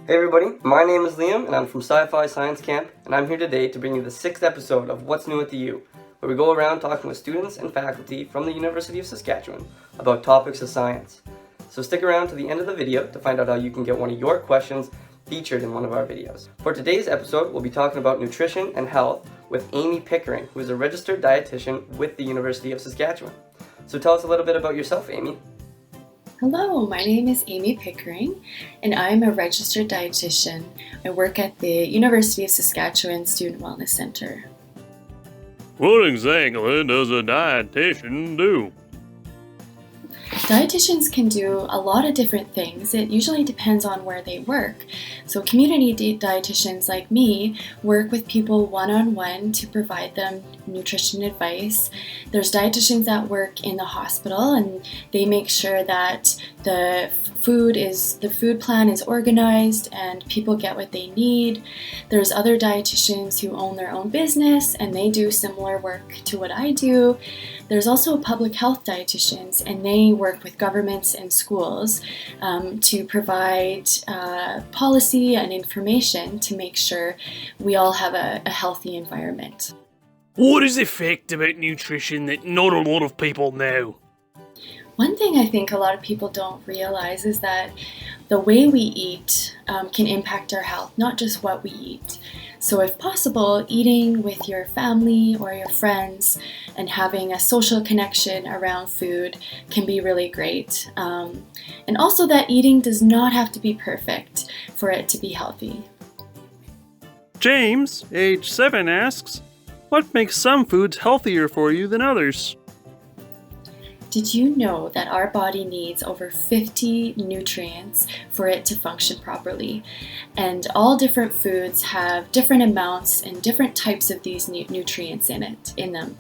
Hey everybody, my name is Liam and I'm from SCI-FI Science Camp, and I'm here today to bring you the 6th episode of What's New at the U, where we go around talking with students and faculty from the University of Saskatchewan about topics of science. So stick around to the end of the video to find out how you can get one of your questions featured in one of our videos. For today's episode, we'll be talking about nutrition and health with Amy Pickering, who is a registered dietitian with the University of Saskatchewan. So tell us a little bit about yourself, Amy. Hello, my name is Amy Pickering, and I'm a registered dietitian. I work at the University of Saskatchewan Student Wellness Center. What exactly does a dietitian do? Dietitians can do a lot of different things. It usually depends on where they work. So community dietitians like me work with people one-on-one to provide them nutrition advice. There's dietitians that work in the hospital and they make sure that the food plan is organized and people get what they need. There's other dietitians who own their own business and they do similar work to what I do. There's also public health dietitians, and they work with governments and schools to provide policy and information to make sure we all have a healthy environment. What is the fact about nutrition that not a lot of people know? One thing I think a lot of people don't realize is that the way we eat can impact our health, not just what we eat. So if possible, eating with your family or your friends and having a social connection around food can be really great. And also that eating does not have to be perfect for it to be healthy. James, age 7, asks, what makes some foods healthier for you than others? Did you know that our body needs over 50 nutrients for it to function properly? And all different foods have different amounts and different types of these nutrients in them.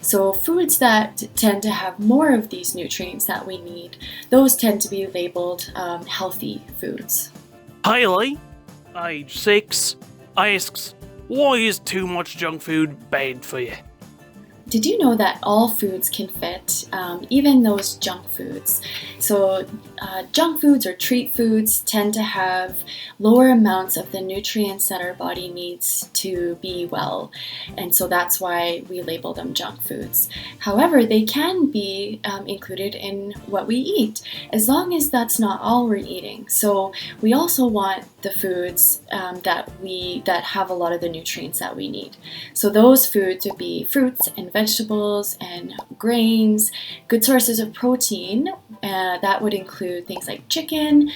So foods that tend to have more of these nutrients that we need, those tend to be labeled healthy foods. Hayley, age 6, asks, why is too much junk food bad for you? Did you know that all foods can fit, even those junk foods? So junk foods or treat foods tend to have lower amounts of the nutrients that our body needs to be well. And so that's why we label them junk foods. However, they can be included in what we eat, as long as that's not all we're eating. So we also want the foods that have a lot of the nutrients that we need. So those foods would be fruits and vegetables and grains, good sources of protein. That would include things like chicken,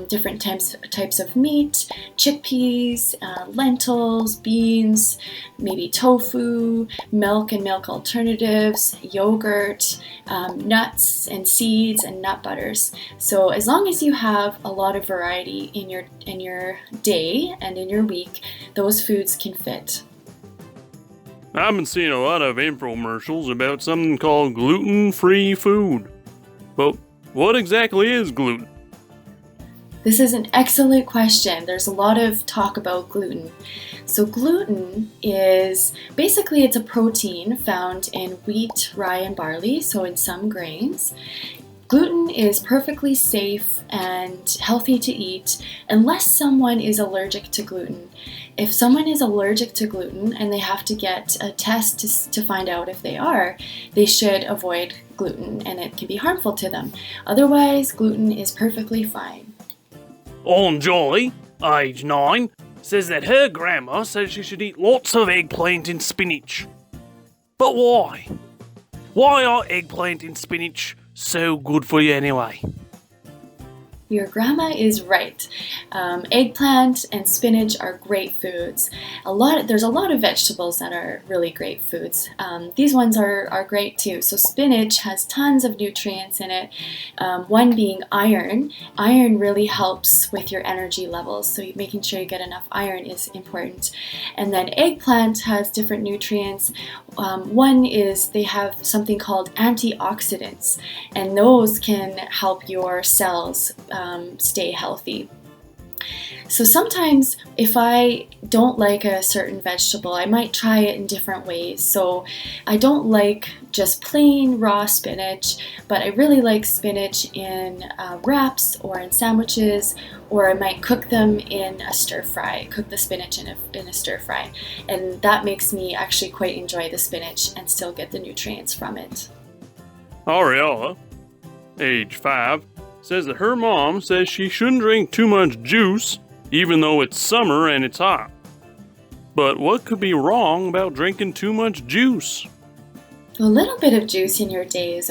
different types of meat, chickpeas, lentils, beans, maybe tofu, milk and milk alternatives, yogurt, nuts and seeds and nut butters. So as long as you have a lot of variety in your day and in your week, those foods can fit. I've been seeing a lot of infomercials about something called gluten-free food. But what exactly is gluten? This is an excellent question. There's a lot of talk about gluten. So gluten is basically it's a protein found in wheat, rye, and barley, so in some grains. Gluten is perfectly safe and healthy to eat unless someone is allergic to gluten. If someone is allergic to gluten and they have to get a test to find out if they are, they should avoid gluten and it can be harmful to them. Otherwise, gluten is perfectly fine. Joy, age 9, says that her grandma says she should eat lots of eggplant and spinach. But why? Why are eggplant and spinach so good for you anyway? Your grandma is right. Eggplant and spinach are great foods. There's a lot of vegetables that are really great foods. These ones are great too. So spinach has tons of nutrients in it. One being iron. Iron really helps with your energy levels. So making sure you get enough iron is important. And then eggplant has different nutrients. One is they have something called antioxidants, and those can help your cells stay healthy. So sometimes if I don't like a certain vegetable, I might try it in different ways. So I don't like just plain raw spinach, but I really like spinach in wraps or in sandwiches, or I might cook them in a stir fry, cook the spinach in a stir fry. And that makes me actually quite enjoy the spinach and still get the nutrients from it. Ariella, age 5, says that her mom says she shouldn't drink too much juice even though it's summer and it's hot. But what could be wrong about drinking too much juice? A little bit of juice in your day is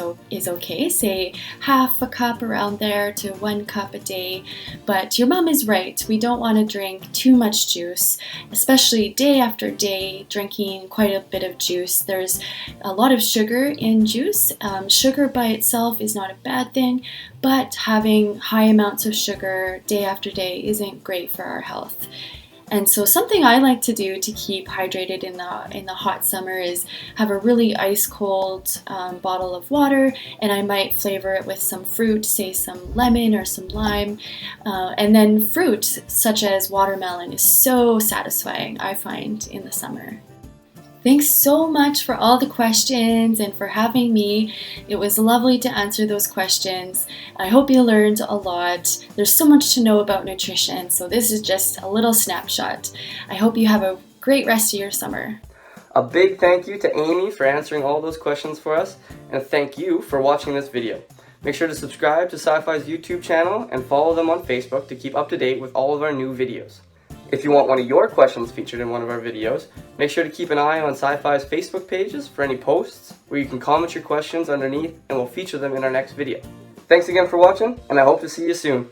okay, say half a cup around there to 1 cup a day, but your mom is right. We don't want to drink too much juice, especially day after day, drinking quite a bit of juice. There's a lot of sugar in juice. Sugar by itself is not a bad thing, but having high amounts of sugar day after day isn't great for our health. And so something I like to do to keep hydrated in the hot summer is have a really ice cold bottle of water, and I might flavor it with some fruit, say some lemon or some lime. And then fruit such as watermelon is so satisfying, I find, in the summer. Thanks so much for all the questions and for having me. It was lovely to answer those questions. I hope you learned a lot. There's so much to know about nutrition, so this is just a little snapshot. I hope you have a great rest of your summer. A big thank you to Amy for answering all those questions for us, and thank you for watching this video. Make sure to subscribe to SCI-FI's YouTube channel and follow them on Facebook to keep up to date with all of our new videos. If you want one of your questions featured in one of our videos, make sure to keep an eye on SCI-FI's Facebook pages for any posts where you can comment your questions underneath and we'll feature them in our next video. Thanks again for watching, and I hope to see you soon.